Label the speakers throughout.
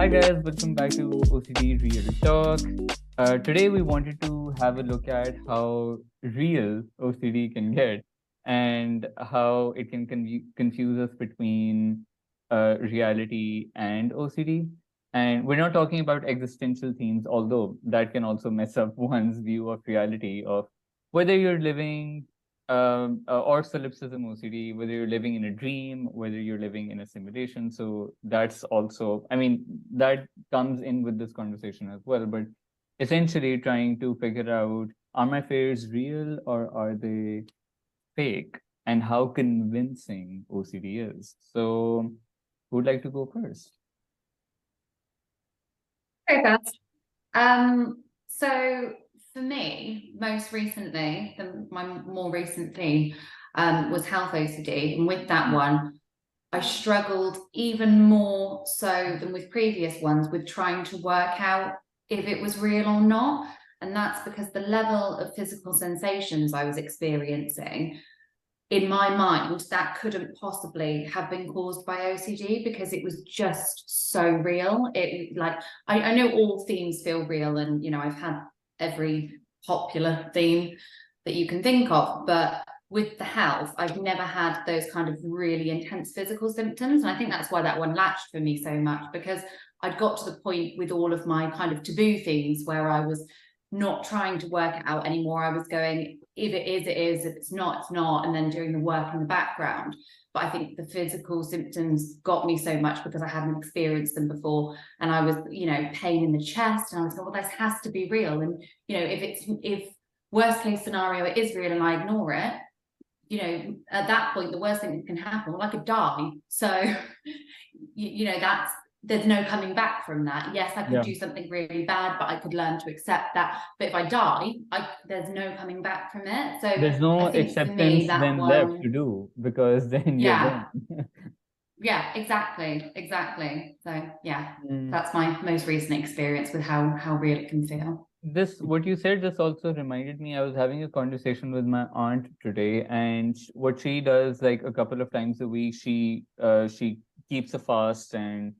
Speaker 1: Hi guys, welcome back to OCD Real Talk. Today we wanted to have a look at how real OCD can get and how it can confuse us between reality and OCD. And we're not talking about existential themes, although that can also mess up one's view of reality, of whether you're living or solipsism OCD, whether you're living in a dream, whether you're living in a simulation. So that's also, I mean, that comes in with this conversation as well. But essentially, trying to figure out, are my fears real or are they fake? And how convincing OCD is. So, who'd like to go first?
Speaker 2: Very fast. So for me, most recently, my more recent theme was health OCD. And with that one, I struggled even more so than with previous ones with trying to work out if it was real or not. And that's because the level of physical sensations I was experiencing, in my mind, that couldn't possibly have been caused by OCD because it was just so real. It like I know all themes feel real, and I've had every popular theme that you can think of, but with the health, I've never had those kind of really intense physical symptoms. And I think that's why that one latched for me so much, because I'd got to the point with all of my kind of taboo themes where I was not trying to work it out anymore. I was going, if it is, it is. If it's not, it's not. And then doing the work in the background. But I think the physical symptoms got me so much because I hadn't experienced them before. And I was, pain in the chest. And I was like, well, this has to be real. And, if worst case scenario, it is real and I ignore it, at that point, the worst thing that can happen, well, I could die. So, that's, there's no coming back from that. Yes, I could do something really bad, but I could learn to accept that. But if I die, there's no coming back from it. So
Speaker 1: There's no
Speaker 2: I think for me,
Speaker 1: acceptance
Speaker 2: that
Speaker 1: then left
Speaker 2: one,
Speaker 1: to do because then you're
Speaker 2: yeah,
Speaker 1: gone.
Speaker 2: exactly. So yeah,
Speaker 1: Mm.
Speaker 2: that's my most recent experience with how real it can feel.
Speaker 1: This, what you said, just also reminded me. I was having a conversation with my aunt today, and what she does, like a couple of times a week, she keeps a fast, and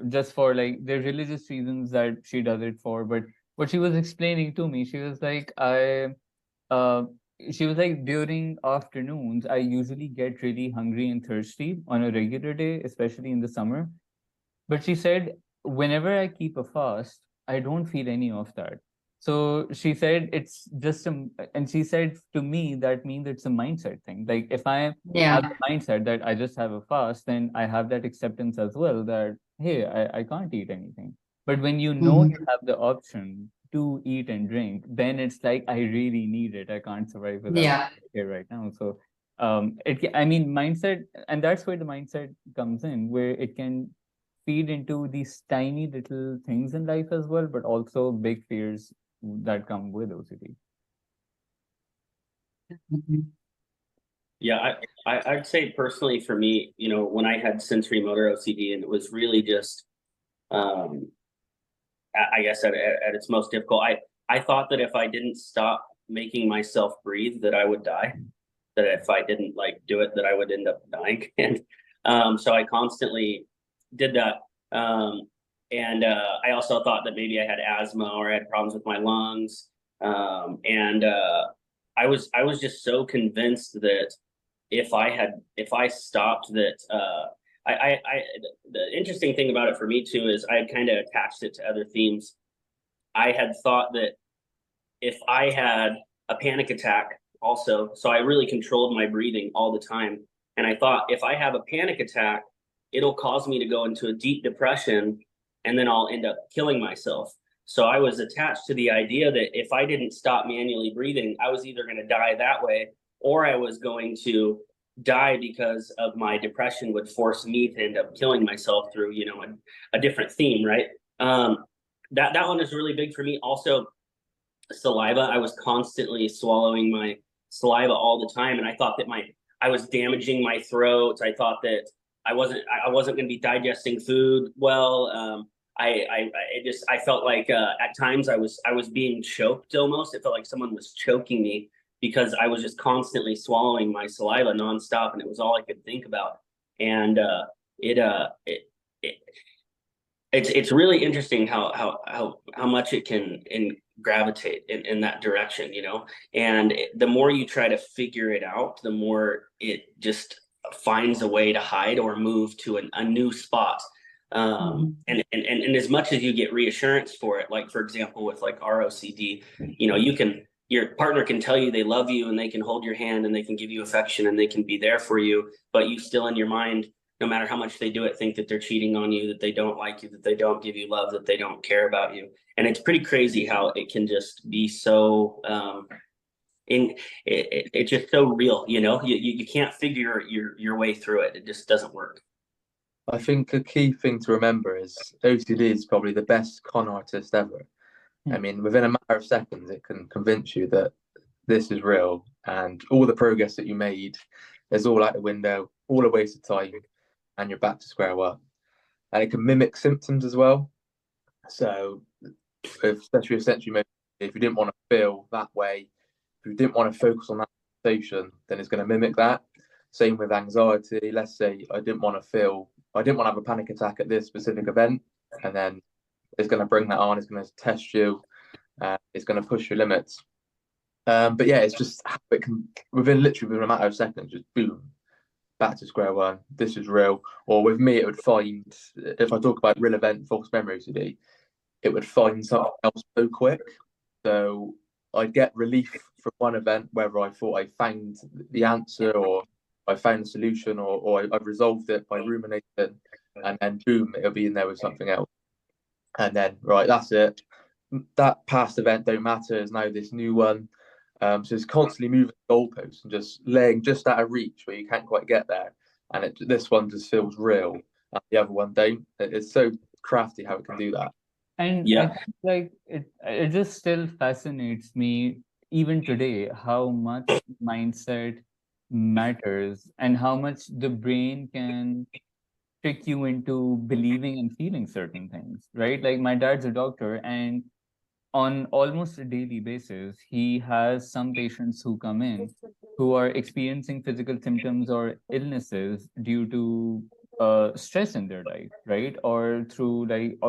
Speaker 1: just for like the religious reasons that she does it for. But what she was explaining to me, uh she was like, during afternoons I usually get really hungry and thirsty on a regular day, especially in the summer. But she said, whenever I keep a fast, I don't feel any of that. So she said it's just and she said to me that means it's a mindset thing. Like if I have
Speaker 2: Yeah.
Speaker 1: the mindset that I just have a fast, then I have that acceptance as well that, hey, I can't eat anything. But when you know you
Speaker 2: Mhm.
Speaker 1: have the option to eat and drink, then it's like, I really need it. I can't survive without
Speaker 2: Yeah.
Speaker 1: it here right now. So I mean, mindset, and that's where the mindset comes in, where it can feed into these tiny little things in life as well, but also big fears that come with OCD.
Speaker 2: Mhm.
Speaker 3: Yeah, I'd say personally for me, when I had sensory motor OCD, and it was really just, um, I guess at its most difficult, I thought that if I didn't stop making myself breathe, that I would die. That if I didn't like do it, that I would end up dying. And so I constantly did that. And I also thought that maybe I had asthma or I had problems with my lungs. And I was just so convinced that if I stopped that the interesting thing about it for me too is I had kind of attached it to other themes. I had thought that if I had a panic attack also, so I really controlled my breathing all the time. And I thought if I have a panic attack, it'll cause me to go into a deep depression and then I'll end up killing myself. So I was attached to the idea that if I didn't stop manually breathing, I was either going to die that way or I was going to die because of my depression would force me to end up killing myself through, a different theme, right? That one is really big for me. Also, saliva. I was constantly swallowing my saliva all the time, and I thought that I was damaging my throat. I thought that I wasn't going to be digesting food well. I felt like at times I was being choked almost. It felt like someone was choking me because I was just constantly swallowing my saliva nonstop, and it was all I could think about. And it it's really interesting how much it can gravitate in that direction, you know. And the more you try to figure it out, the more it just finds a way to hide or move to a new spot. And as much as you get reassurance for it, like for example with like ROCD, you know, your partner can tell you they love you and they can hold your hand and they can give you affection and they can be there for you, but you still in your mind, no matter how much they do it, think that they're cheating on you, that they don't like you, that they don't give you love, that they don't care about you. And it's pretty crazy how it can just be so it's just so real, you know. You can't figure your way through it. It just doesn't work.
Speaker 4: I think a key thing to remember is OCD is probably the best con artist ever. I mean, within a matter of seconds, it can convince you that this is real and all the progress that you made is all out the window, all a waste of time, and you're back to square one. And it can mimic symptoms as well. So, especially with sensory motor, if you didn't want to feel that way, if you didn't want to focus on that sensation, then it's going to mimic that. Same with anxiety. Let's say I didn't want to have a panic attack at this specific event, and then it's going to bring that on. It's going to test you. It's going to push your limits. But yeah, it's just how it can within a matter of seconds, just boom, back to square one. This is real. Or with me, it would find, if I talk about real event false memory OCD, it would find something else so quick. So I'd get relief from one event, whether I thought I found the answer or I found the solution or I resolved it by ruminating, and then boom, it'll be in there with something else. And then, right, that's it. That past event don't matter. There's now this new one. So it's constantly moving the goalposts and just laying just out of reach where you can't quite get there. And this one just feels real, and the other one don't. It's so crafty how it can do that.
Speaker 1: And I think like it just still fascinates me even today how much mindset matters and how much the brain can trick you into believing and feeling certain things, right? Like my dad's a doctor, and on almost a daily basis, he has some patients who come in who are experiencing physical symptoms or illnesses due to stress in their life, right? Or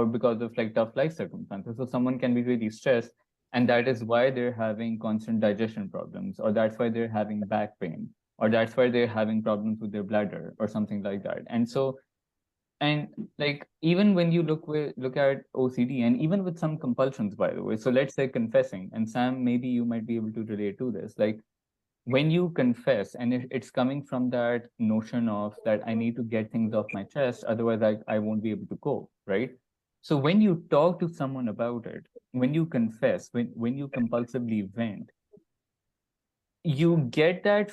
Speaker 1: because of like tough life circumstances. So someone can be really stressed, and that is why they're having constant digestion problems, or that's why they're having back pain, or that's why they're having problems with their bladder, or something like that. And like even when you look at OCD and even with some compulsions, by the way, so let's say confessing, and Sam, maybe you might be able to relate to this. Like when you confess, and it's coming from that notion of that I need to get things off my chest, otherwise I won't be able to cope, right? So when you talk to someone about it, when you confess, when you compulsively vent, you get that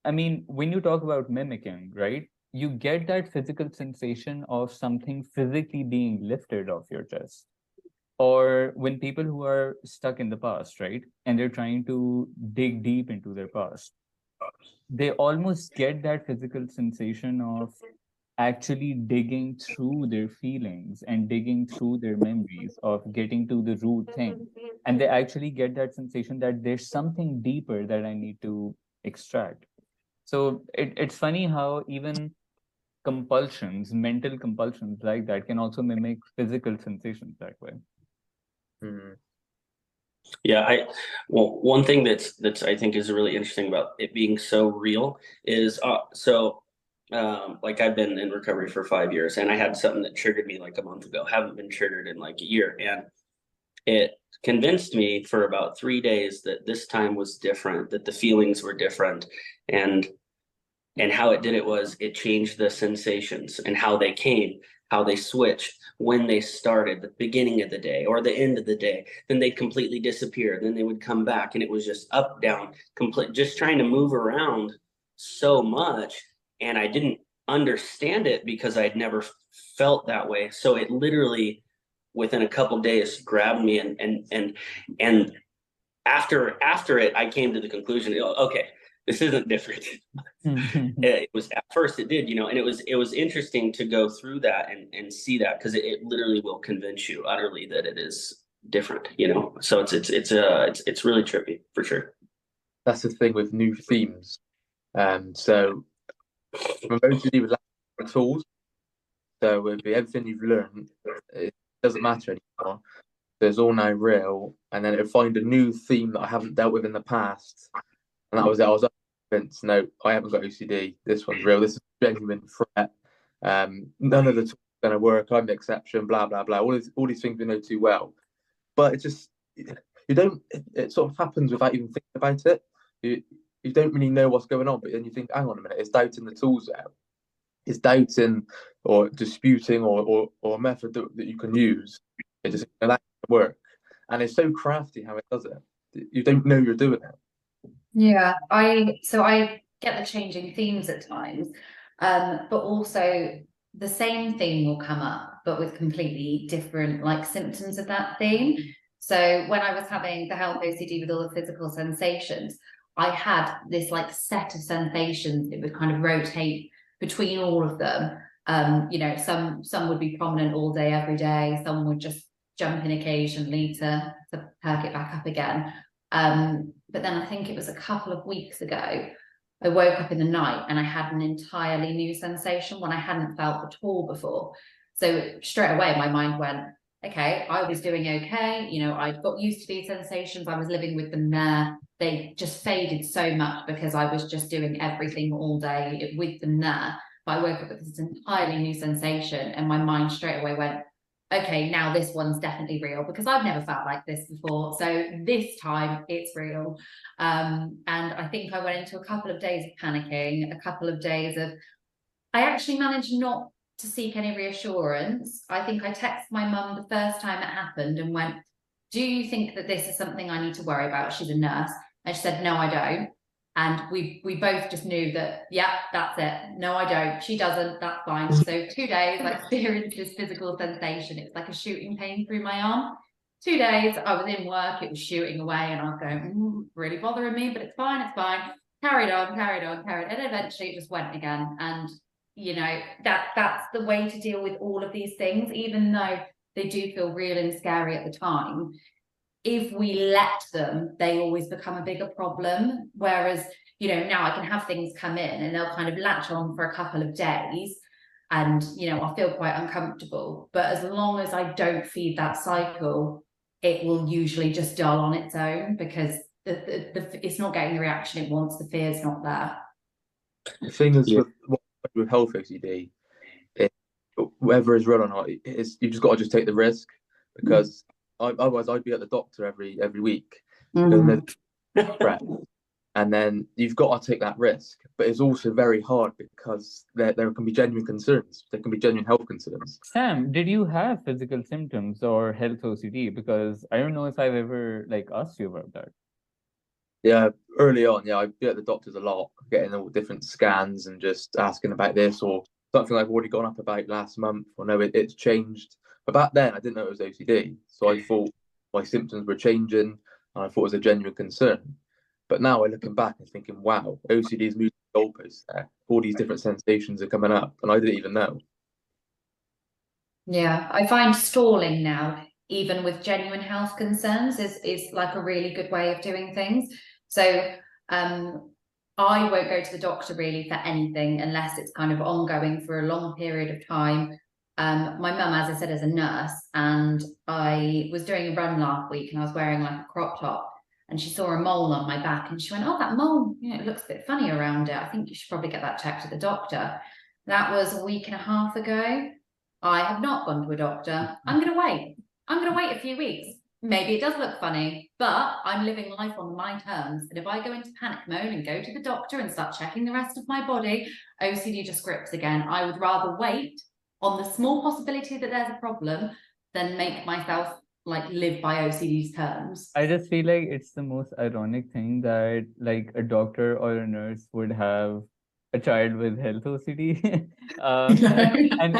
Speaker 1: I mean, when you talk about mimicking, right? You get that physical sensation of something physically being lifted off your chest. Or when people who are stuck in the past, right? And they're trying to dig deep into their past, they almost get that physical sensation of actually digging through their feelings and digging through their memories of getting to the root thing. And they actually get that sensation that there's something deeper that I need to extract. So it's funny how even compulsions, mental compulsions like that can also mimic physical sensations that way.
Speaker 4: Mm.
Speaker 3: Yeah, well, one thing that's I think is really interesting about it being so real is like I've been in recovery for 5 years, and I had something that triggered me like a month ago. Haven't been triggered in like a year, and it convinced me for about 3 days that this time was different, that the feelings were different, and how it did it was it changed the sensations and how they came, how they switched, when they started, the beginning of the day or the end of the day. Then they'd completely disappear. Then they would come back, and it was just up, down, complete, just trying to move around so much. And I didn't understand it because I'd never felt that way. So it literally, within a couple days, grabbed me, and after it, I came to the conclusion, okay, this isn't different. It was at first it did, you know, and it was interesting to go through that and see that, because it literally will convince you utterly that it is different, you know. So it's really trippy for sure.
Speaker 4: That's the thing with new themes. So from OCD with tools, So it'd be everything you've learned, it doesn't matter anymore. So it's all now real, and then it'd find a new theme that I haven't dealt with in the past, and that was it. I was convinced, no, I haven't got OCD. This one's real. This is a genuine threat. None of the tools are going to work. I'm the exception. Blah blah blah. All these things we know too well, but it just you don't. It sort of happens without even thinking about it. You don't really know what's going on, but then you think, hang on a minute, it's doubting the tools out. It's doubting or disputing or a method that you can use. It just that work, and it's so crafty how it does it. You don't know you're doing it.
Speaker 2: Yeah, I get the changing themes at times, but also the same theme will come up, but with completely different like symptoms of that theme. So when I was having the health OCD with all the physical sensations, I had this like set of sensations. It would kind of rotate between all of them. You know, some would be prominent all day, every day. Some would just jump in occasionally to perk it back up again. But then I think it was a couple of weeks ago, I woke up in the night and I had an entirely new sensation, one I hadn't felt at all before. So straight away, my mind went, okay, I was doing okay. You know, I'd got used to these sensations. I was living with them there. They just faded so much because I was just doing everything all day with them there. But I woke up with this entirely new sensation, and my mind straight away went, okay, now this one's definitely real, because I've never felt like this before. So this time it's real. And I think I went into a couple of days of panicking, a couple of days of, I actually managed not to seek any reassurance. I think I texted my mum the first time it happened and went, do you think that this is something I need to worry about? She's a nurse. And she said, no, I don't. And we both just knew that, yeah, that's it. No, I don't. She doesn't. That's fine. So 2 days, I experienced this physical sensation. It's like a shooting pain through my arm. 2 days, I was in work. It was shooting away, and I was going, really bothering me, but it's fine. It's fine. Carried on. And eventually it just went again. And, you know, that's the way to deal with all of these things, even though they do feel real and scary at the time. If we let them, they always become a bigger problem. Whereas, you know, now I can have things come in and they'll kind of latch on for a couple of days, and, you know, I'll feel quite uncomfortable. But as long as I don't feed that cycle, it will usually just dull on its own, because it's not getting the reaction it wants. The fear's not there.
Speaker 4: The thing is, with health OCD, whether it's real or not, you just got to just take the risk, because otherwise I'd be at the doctor every week, and then you've got to take that risk. But it's also very hard because there can be genuine concerns. There can be genuine health concerns.
Speaker 1: Sam, did you have physical symptoms or health OCD? Because I don't know if I've ever like asked you about that.
Speaker 4: Yeah, early on, yeah, I'd be at the doctors a lot, getting all different scans and just asking about this or something I've already gone up about last month, or no, it's changed. But back then, I didn't know it was OCD, so I thought my symptoms were changing, and I thought it was a genuine concern. But now I'm looking back and thinking, wow, OCD is moving the goalposts there. All these different sensations are coming up, and I didn't even know.
Speaker 2: Yeah, I find stalling now, even with genuine health concerns, is like a really good way of doing things. So I won't go to the doctor really for anything unless it's kind of ongoing for a long period of time. My mum, as I said, is a nurse, and I was doing a run last week and I was wearing like a crop top, and she saw a mole on my back and she went, oh, that mole, you know, it looks a bit funny around it. I think you should probably get that checked at the doctor. That was a week and a half ago. I have not gone to a doctor. I'm going to wait. I'm going to wait a few weeks. Maybe it does look funny, but I'm living life on my terms. And if I go into panic mode and go to the doctor and start checking the rest of my body, OCD just grips again. I would rather wait on the small possibility that there's a problem than make myself like live by OCD's terms.
Speaker 1: I just feel like it's the most ironic thing that like a doctor or a nurse would have a child with health OCD. And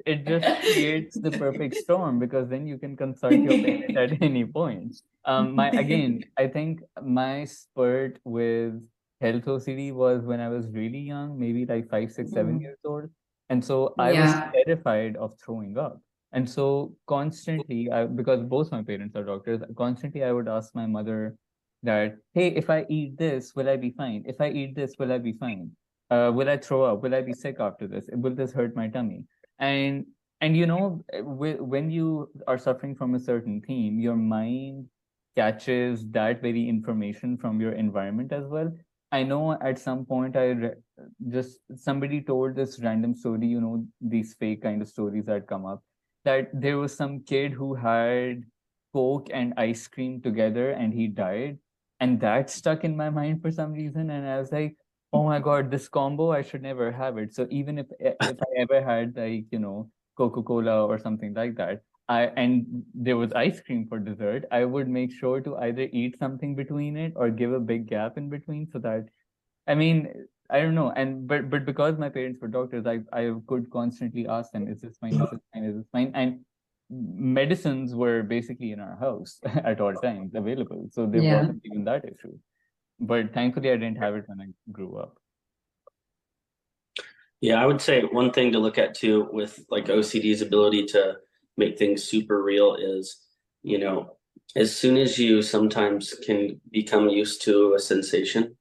Speaker 1: it just creates the perfect storm, because then you can consult your parent at any point. I think my spurt with health OCD was when I was really young, maybe like 5, 6, 7 years old. And so I was terrified of throwing up. And so constantly, because both my parents are doctors, constantly I would ask my mother that, hey, if I eat this, will I be fine? If I eat this, will I be fine? Will I throw up? Will I be sick after this? Will this hurt my tummy? And you know, when you are suffering from a certain theme, your mind catches that very information from your environment as well. I know at some point just somebody told this random story, you know, these fake kind of stories that come up, that there was some kid who had Coke and ice cream together and he died. And that stuck in my mind for some reason. And I was like, oh my God, this combo, I should never have it. So even if I ever had, like, you know, Coca-Cola or something like that, and there was ice cream for dessert, I would make sure to either eat something between it or give a big gap in between, so that, I mean, I don't know. And but because my parents were doctors, I could constantly ask them, is this fine? Is this fine? Is this fine? And medicines were basically in our house at all times available. So there
Speaker 2: Yeah.
Speaker 1: wasn't even that issue. But thankfully I didn't have it when I grew up.
Speaker 3: Yeah, I would say one thing to look at too with like OCD's ability to make things super real is, you know, as soon as you sometimes can become used to a sensation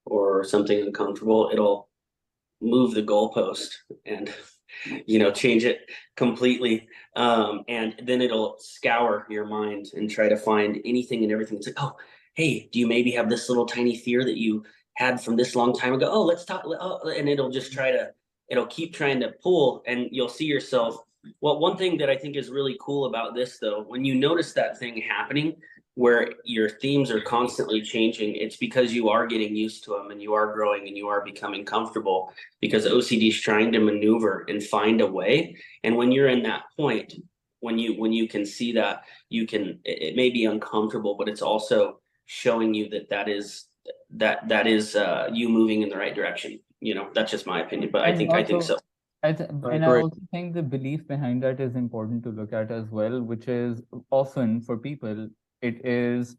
Speaker 3: or something uncomfortable, it'll move the goalpost and you know change it completely, and then it'll scour your mind and try to find anything and everything. It's like, oh, hey, do you maybe have this little tiny fear that you had from this long time ago? Oh, let's talk. Oh, and it'll just try to, it'll keep trying to pull, and you'll see yourself. Well, one thing that I think is really cool about this though, when you notice that thing happening where your themes are constantly changing, it's because you are getting used to them and you are growing and you are becoming comfortable, because OCD is trying to maneuver and find a way. And when you're in that point, when you can see that, you can, it may be uncomfortable, but it's also showing you that that is you moving in the right direction. You know, that's just my opinion, but
Speaker 1: And
Speaker 3: I think so.
Speaker 4: I
Speaker 1: I
Speaker 4: agree.
Speaker 1: also think the belief behind that is important to look at as well, which is often for people, it is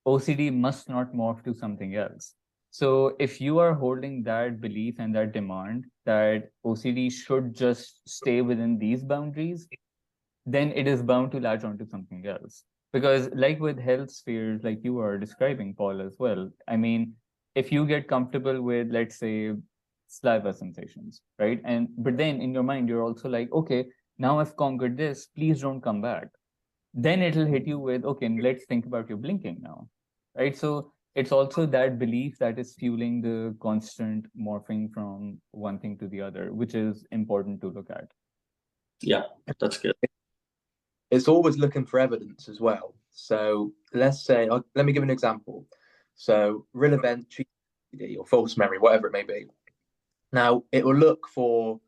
Speaker 1: OCD must not morph to something else. So if you are holding that belief and that demand that OCD should just stay within these boundaries, then it is bound to latch onto something else. Because, like with health spheres, like you are describing, Paul, as well, I mean, if you get comfortable with, let's say, saliva sensations, right? And but then in your mind, you're also like, okay, now I've conquered this, please don't come back. Then it'll hit you with, okay, let's think about your blinking now, right? So it's also that belief that is fueling the constant morphing from one thing to the other, which is important to look at.
Speaker 3: Yeah, that's good.
Speaker 4: It's always looking for evidence as well. So let's say, let me give an example. So real event, cheating, or false memory, whatever it may be. Now it will look for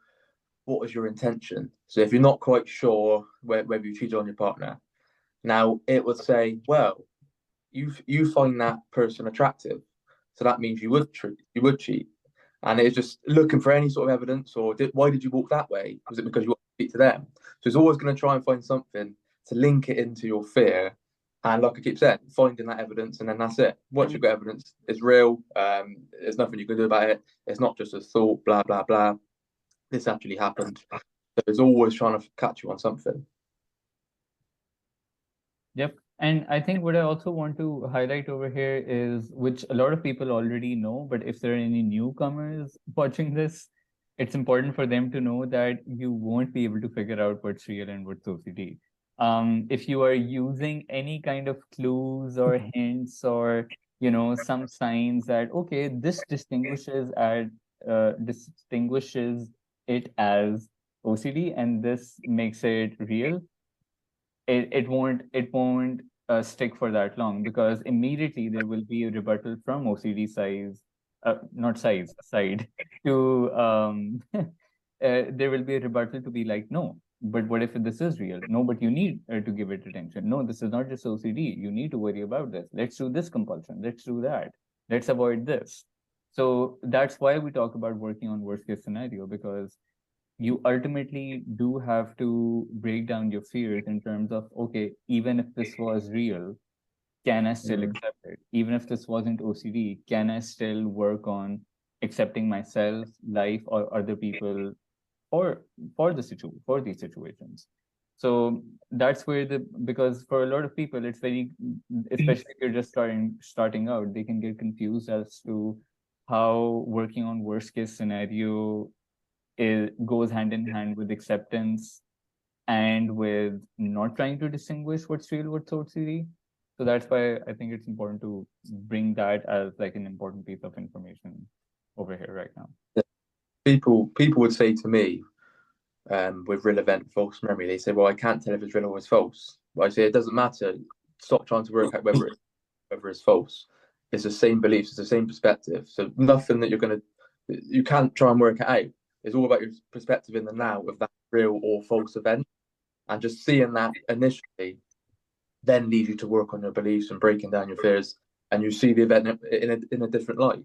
Speaker 4: what was your intention. So if you're not quite sure whether you cheated on your partner, now it would say, well, you find that person attractive, so that means you would cheat, and it's just looking for any sort of evidence. Or why did you walk that way? Was it because you want to speak to them? So it's always going to try and find something to link it into your fear. And like I keep saying, finding that evidence, and then that's it. Once you've got evidence, it's real. There's nothing you can do about it. It's not just a thought, blah blah blah. This actually happened. So it's always trying to catch you on something.
Speaker 1: Yep. And I think what I also want to highlight over here is, which a lot of people already know, but if there are any newcomers watching this, it's important for them to know that you won't be able to figure out what's real and what's OCD. If you are using any kind of clues or hints or, you know, some signs that, okay, this distinguishes it as OCD and this makes it real, it won't stick for that long, because immediately there will be a rebuttal from OCD not size side to there will be a rebuttal to be like, no, but what if this is real? No, but you need to give it attention. No, this is not just OCD. You need to worry about this. Let's do this compulsion. Let's do that. Let's avoid this. So that's why we talk about working on worst case scenario, because you ultimately do have to break down your fears in terms of, okay, even if this was real, can I still accept it? Even if this wasn't OCD, can I still work on accepting myself, life, or other people for for these situations? So that's where because for a lot of people, it's very, especially if you're just starting out, they can get confused as to how working on worst case scenario goes hand in hand with acceptance and with not trying to distinguish what's real, what's OCD. So that's why I think it's important to bring that as like an important piece of information over here right now.
Speaker 4: People would say to me, with real event false memory, they say, well, I can't tell if it's real or it's false. But I say it doesn't matter. Stop trying to work out whether it's false. It's the same beliefs, it's the same perspective. So nothing that you can't try and work it out. It's all about your perspective in the now of that real or false event. And just seeing that initially then leads you to work on your beliefs and breaking down your fears. And you see the event in a different light.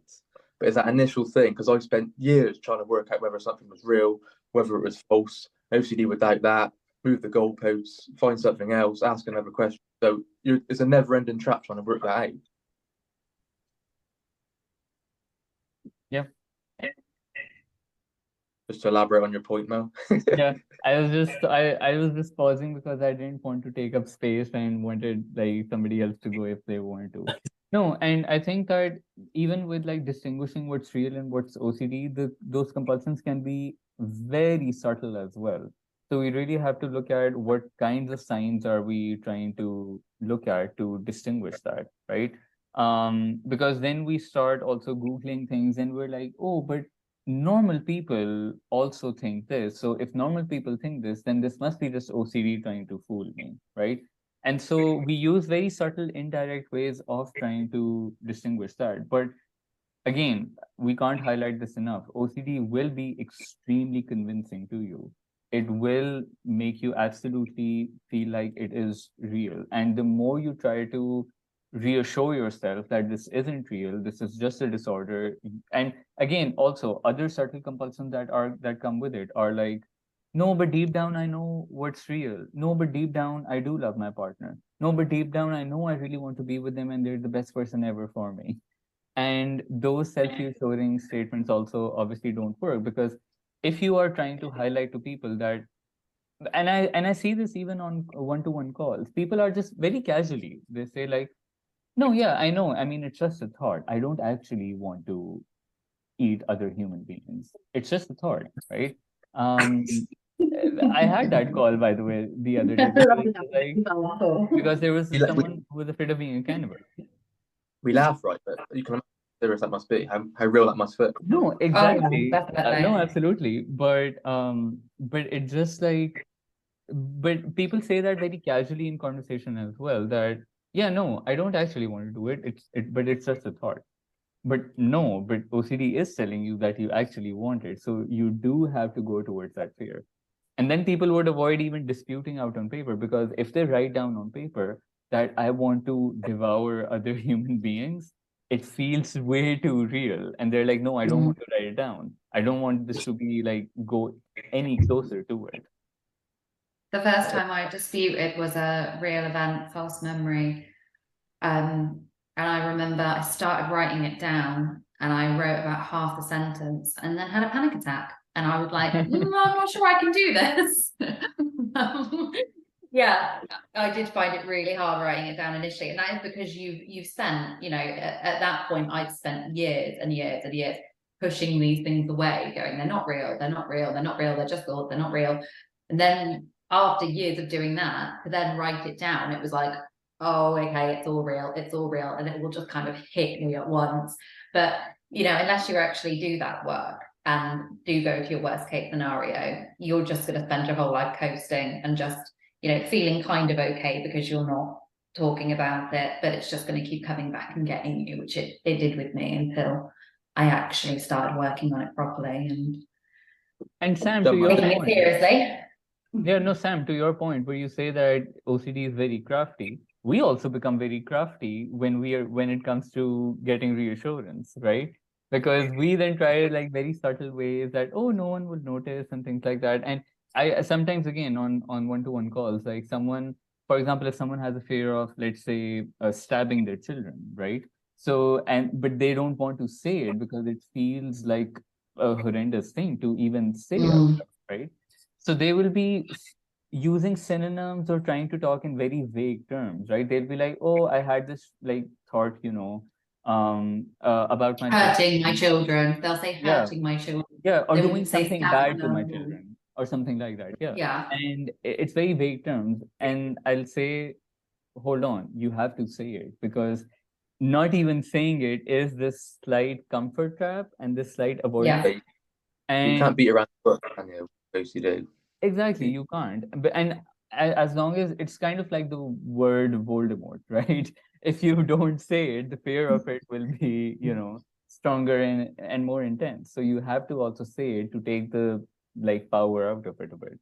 Speaker 4: But it's that initial thing, because I spent years trying to work out whether something was real, whether it was false. OCD would doubt that, move the goalposts, find something else, ask another question. So it's a never-ending trap trying to work that out.
Speaker 1: Yeah.
Speaker 4: Just to elaborate on your point, Mel.
Speaker 1: Yeah, I was just pausing because I didn't want to take up space and wanted like somebody else to go if they wanted to. No, and I think that even with like distinguishing what's real and what's OCD, those compulsions can be very subtle as well. So we really have to look at what kinds of signs are we trying to look at to distinguish that, right? Because then we start also Googling things and we're like, oh, but normal people also think this. So if normal people think this, then this must be just OCD trying to fool me, right? And so we use very subtle, indirect ways of trying to distinguish that. But again, we can't highlight this enough. OCD will be extremely convincing to you. It will make you absolutely feel like it is real. And the more you try to reassure yourself that this isn't real, this is just a disorder. And again, also other subtle compulsions that come with it are like, no, but deep down I know what's real. No, but deep down I do love my partner. No, but deep down I know I really want to be with them and they're the best person ever for me. And those self-reassuring statements also obviously don't work, because if you are trying to highlight to people that, and I see this even on one-to-one calls, people are just very casually, they say like, no, yeah, I know. I mean, it's just a thought. I don't actually want to eat other human beings. It's just a thought, right? I had that call, by the way, the other day because there was someone who was afraid of being a cannibal.
Speaker 4: We laugh, right? But you can imagine how serious that must be, how real that must feel.
Speaker 1: No, exactly.
Speaker 2: definitely.
Speaker 1: No, absolutely. But it just like, but people say that very casually in conversation as well, that yeah, no, I don't actually want to do it. But it's just a thought. But no, but OCD is telling you that you actually want it. So you do have to go towards that fear. And then people would avoid even disputing out on paper, because if they write down on paper that I want to devour other human beings, it feels way too real. And they're like, no, I don't want to write it down. I don't want this to be like go any closer to it.
Speaker 2: The first time I disputed was a real event, false memory. And I remember I started writing it down and I wrote about half the sentence and then had a panic attack. And I was like, I'm not sure I can do this. Yeah, I did find it really hard writing it down initially. And that is because you've spent, at that point, I'd spent years and years and years pushing these things away, going, they're not real, they're not real, they're not real, they're just thoughts, they're not real. And then after years of doing that, to then write it down, it was like, oh, okay, it's all real, and it will just kind of hit me at once. But unless you actually do that work and do go to your worst case scenario, you're just going to spend your whole life coasting and just feeling kind of okay because you're not talking about it, but it's just going to keep coming back and getting you, which it did with me until I actually started working on it properly
Speaker 1: and Sam, to your
Speaker 2: taking it
Speaker 1: point,
Speaker 2: seriously.
Speaker 1: yeah, no, Sam, to your point, where you say that OCD is very crafty, we also become very crafty when it comes to getting reassurance, right? Because we then try like very subtle ways that, oh, no one will notice and things like that. And I sometimes, again, on one-to-one calls, like someone, for example, if someone has a fear of, let's say, stabbing their children, right? So, but they don't want to say it because it feels like a horrendous thing to even say out loud, right? So they will be using synonyms or trying to talk in very vague terms, right? They'll be like, oh, I had this like thought, about my
Speaker 2: Hurting my
Speaker 1: children.
Speaker 2: children. They'll say
Speaker 1: Yeah,
Speaker 2: hurting my children.
Speaker 1: yeah, or
Speaker 2: They
Speaker 1: doing
Speaker 2: wouldn't say
Speaker 1: something
Speaker 2: stabbing
Speaker 1: bad to my
Speaker 2: them.
Speaker 1: children or something like that. Yeah.
Speaker 2: Yeah.
Speaker 1: And it's very vague terms. And I'll say, hold on, you have to say it, because not even saying it is this slight comfort trap and this slight avoidance.
Speaker 2: Yeah.
Speaker 4: You
Speaker 1: And
Speaker 4: can't beat around the bush, can you? OCD.
Speaker 1: exactly, you can't. And as long as it's kind of like the word Voldemort, right? If you don't say it, the fear of it will be, stronger and more intense. So you have to also say it to take the like power out of it a bit.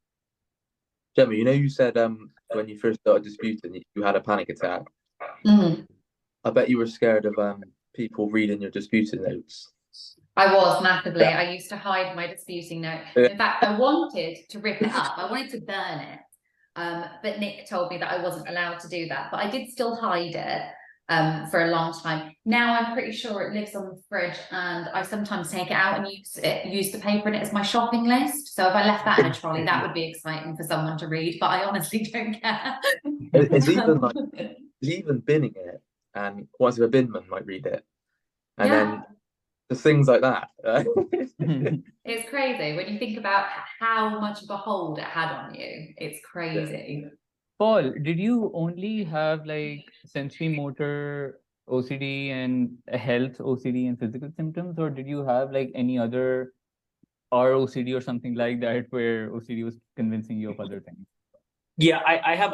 Speaker 4: Gemma, you said when you first started disputing, you had a panic attack.
Speaker 2: Mhm.
Speaker 4: I bet you were scared of people reading your disputing notes.
Speaker 2: I was massively. I used to hide my disputing note. In fact, I wanted to rip it up. I wanted to burn it. But Nick told me that I wasn't allowed to do that. But I did still hide it for a long time. Now I'm pretty sure it lives on the fridge, and I sometimes take it out and use the paper in it as my shopping list. So if I left that in a trolley, that would be exciting for someone to read. But I honestly don't care.
Speaker 4: It's even binning it, and once if a binman might read it, and then just things like that.
Speaker 2: It's crazy when you think about how much of a hold it had on you. It's crazy.
Speaker 1: Paul, did you only have like sensory motor OCD and health OCD and physical symptoms, or did you have like any other ROCD or something like that where OCD was convincing you of other things?
Speaker 3: Yeah, I have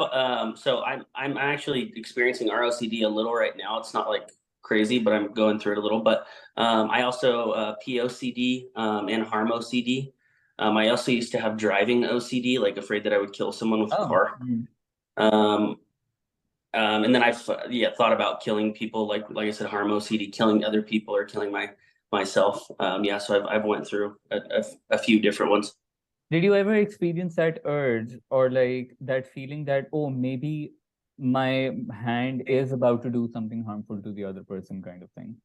Speaker 3: so I'm actually experiencing ROCD a little right now. It's not like crazy, but I'm going through it a little. But I also POCD and harm OCD. I also used to have driving OCD, like afraid that I would kill someone with a car. Um, and then I've thought about killing people, like I said, harm OCD, killing other people or killing myself. So I've went through a few different ones.
Speaker 1: Did you ever experience that urge or like that feeling that, oh, maybe my hand is about to do something harmful to the other person, kind of thing?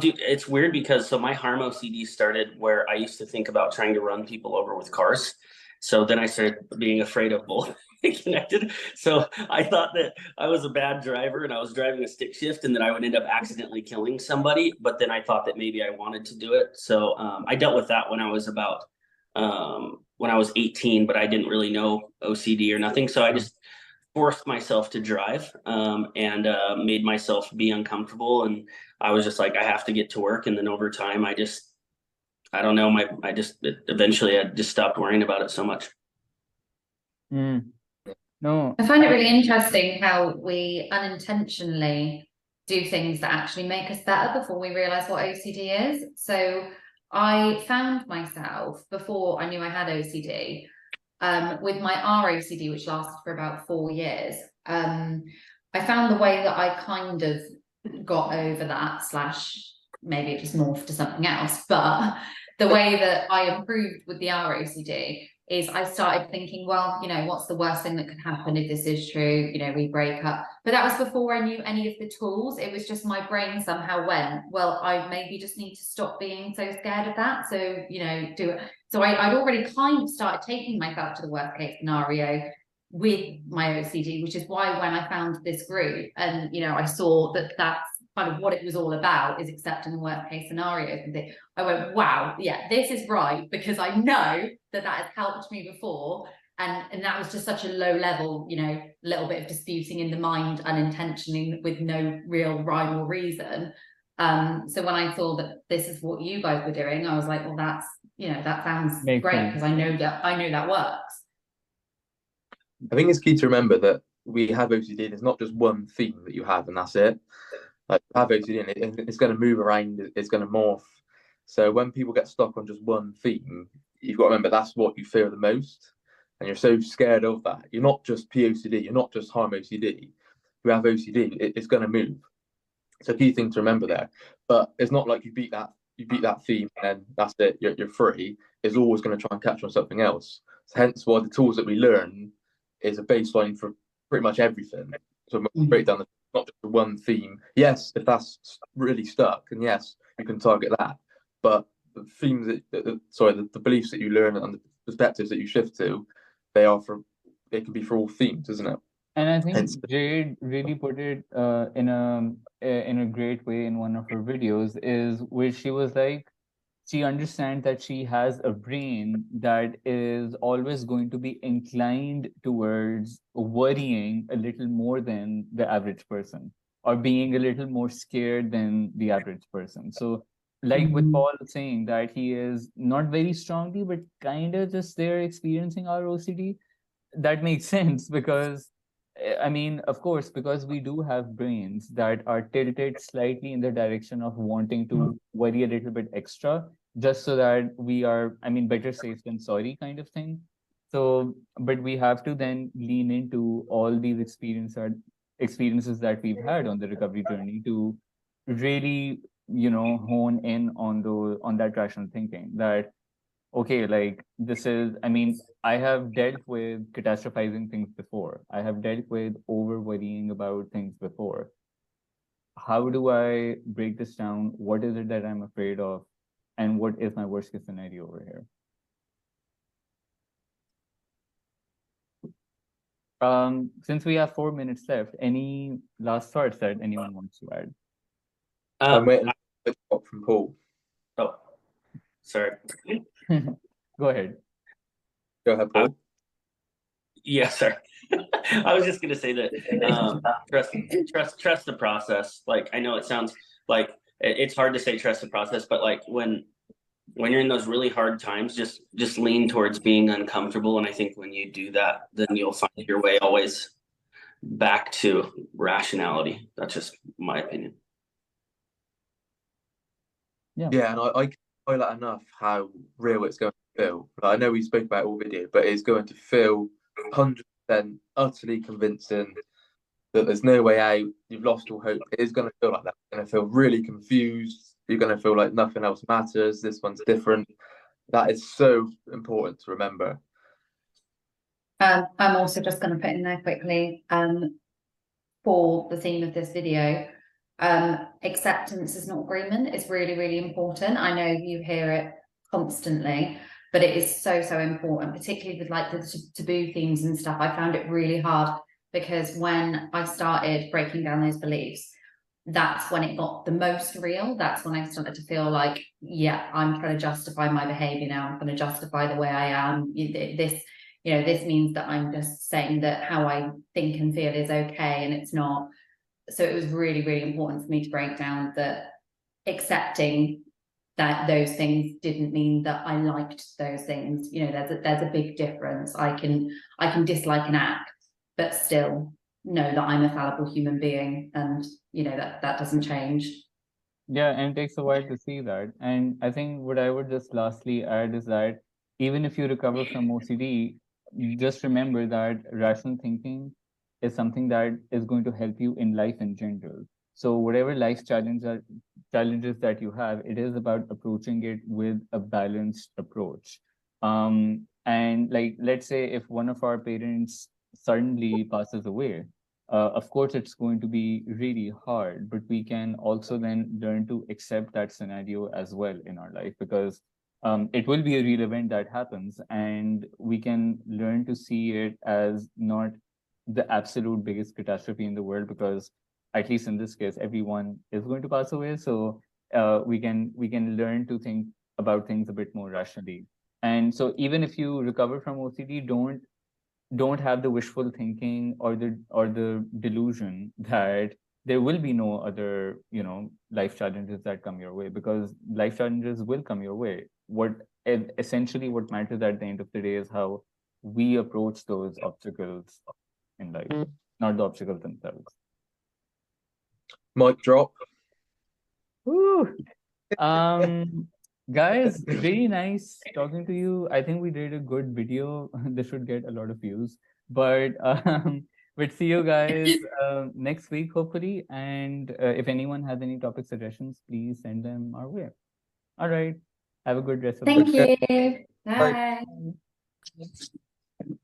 Speaker 3: Dude, it's weird because so my harm OCD started where I used to think about trying to run people over with cars. So then I started being afraid of both connected. So I thought that I was a bad driver and I was driving a stick shift and that I would end up accidentally killing somebody. But then I thought that maybe I wanted to do it. So I dealt with that when I was about when I was 18, but I didn't really know OCD or nothing. So I just forced myself to drive and made myself be uncomfortable. And I was just like, I have to get to work. And then over time, I don't know, eventually I just stopped worrying about it so much.
Speaker 1: No,
Speaker 2: I find it really interesting how we unintentionally do things that actually make us better before we realize what OCD is. So I found myself before I knew I had OCD with my ROCD, which lasted for about 4 years. I found the way that I kind of got over that, slash maybe it just morphed to something else, but the way that I improved with the ROCD is I started thinking, well, what's the worst thing that could happen if this is true? We break up. But that was before I knew any of the tools. It was just my brain somehow went, well, I maybe just need to stop being so scared of that. So, do it. So I'd already kind of started taking myself to the worst case scenario with my OCD, which is why when I found this group and, I saw that that's kind of what it was all about, is accepting the worst case scenarios and things. I went, wow, yeah, this is right, because I know that has helped me before. And that was just such a low level, little bit of disputing in the mind unintentionally with no real rhyme or reason. So when I saw that this is what you guys were doing, I was like, well, that sounds great, because I know that works.
Speaker 4: I think it's key to remember that we have OCD. There's not just one theme that you have, and that's it. Like, you have OCD, and it's going to move around. It's going to morph. So when people get stuck on just one theme, you've got to remember that's what you fear the most, and you're so scared of that. You're not just POCD. You're not just harm OCD. You have OCD. It's going to move. It's a key thing to remember there. But it's not like you beat that theme and that's it. You're free. It's always going to try and catch on something else. So hence why the tools that we learn is a baseline for pretty much everything. So break down not just the one theme. Yes, if that's really stuck, and yes, you can target that. But the themes the beliefs that you learn and the perspectives that you shift to, they can be for all themes, isn't it?
Speaker 1: And I think
Speaker 4: Hence,
Speaker 1: Jade really put it in a great way in one of her videos, is where she was like, she understands that she has a brain that is always going to be inclined towards worrying a little more than the average person, or being a little more scared than the average person. So, like with Paul saying that he is not very strongly, but kind of just there experiencing our OCD, that makes sense because I mean, of course, because we do have brains that are tilted slightly in the direction of wanting to worry a little bit extra, just so that we are, I mean, better safe than sorry kind of thing. So, but we have to then lean into all these experiences that we've had on the recovery journey to really, hone in on on that rational thinking that okay, like this is, I mean, I have dealt with catastrophizing things before. I have dealt with over worrying about things before. How do I break this down? What is it that I'm afraid of? And what is my worst case scenario over here? Since we have 4 minutes left, any last thoughts that anyone wants to add?
Speaker 4: I'm waiting for the talk from Paul.
Speaker 3: Oh, sorry.
Speaker 1: Go ahead.
Speaker 4: Go ahead, Paul.
Speaker 3: Yes, sir. I was just gonna say that trust the process. Like I know it sounds like it's hard to say trust the process, but like when you're in those really hard times, just lean towards being uncomfortable. And I think when you do that, then you'll find your way always back to rationality. That's just my opinion.
Speaker 1: Yeah.
Speaker 4: Yeah, and I can't highlight enough how real it's going to feel. Like, I know we spoke about it all video, but it's going to feel 100% utterly convincing that there's no way out. You've lost all hope. It is going to feel like that. You're going to feel really confused. You're going to feel like nothing else matters. This one's different. That is so important to remember.
Speaker 2: I'm also just going to put in there quickly, for the theme of this video, acceptance is not agreement. It's really, really important. I know you hear it constantly, but it is so, so important, particularly with like the taboo themes and stuff. I found it really hard because when I started breaking down those beliefs, that's when it got the most real. That's when I started to feel like, yeah, I'm trying to justify my behavior now. I'm going to justify the way I am. This means that I'm just saying that how I think and feel is okay, and it's not. So it was really, really important for me to break down that accepting that those things didn't mean that I liked those things. There's a big difference. I can dislike an act, but still know that I'm a fallible human being, and that doesn't change.
Speaker 1: Yeah, and it takes a while to see that. And I think what I would just lastly add is that even if you recover from OCD, just remember that rational thinking is something that is going to help you in life in general. So whatever challenges that you have, it is about approaching it with a balanced approach. And like let's say if one of our parents suddenly passes away, of course it's going to be really hard, but we can also then learn to accept that scenario as well in our life, because it will be a real event that happens, and we can learn to see it as not the absolute biggest catastrophe in the world, because at least in this case everyone is going to pass away. So we can learn to think about things a bit more rationally. And so even if you recover from OCD, don't have the wishful thinking or the delusion that there will be no other life challenges that come your way, because life challenges will come your way. Essentially what matters at the end of the day is how we approach those obstacles in life, not the obstacles themselves.
Speaker 4: Mic drop.
Speaker 1: Woo! Guys, really nice talking to you. I think we did a good video. This should get a lot of views. But we'll see you guys next week, hopefully. And if anyone has any topic suggestions, please send them our way. All right. Have a good rest of the
Speaker 2: Thank
Speaker 1: day.
Speaker 2: you. Bye.
Speaker 1: Bye.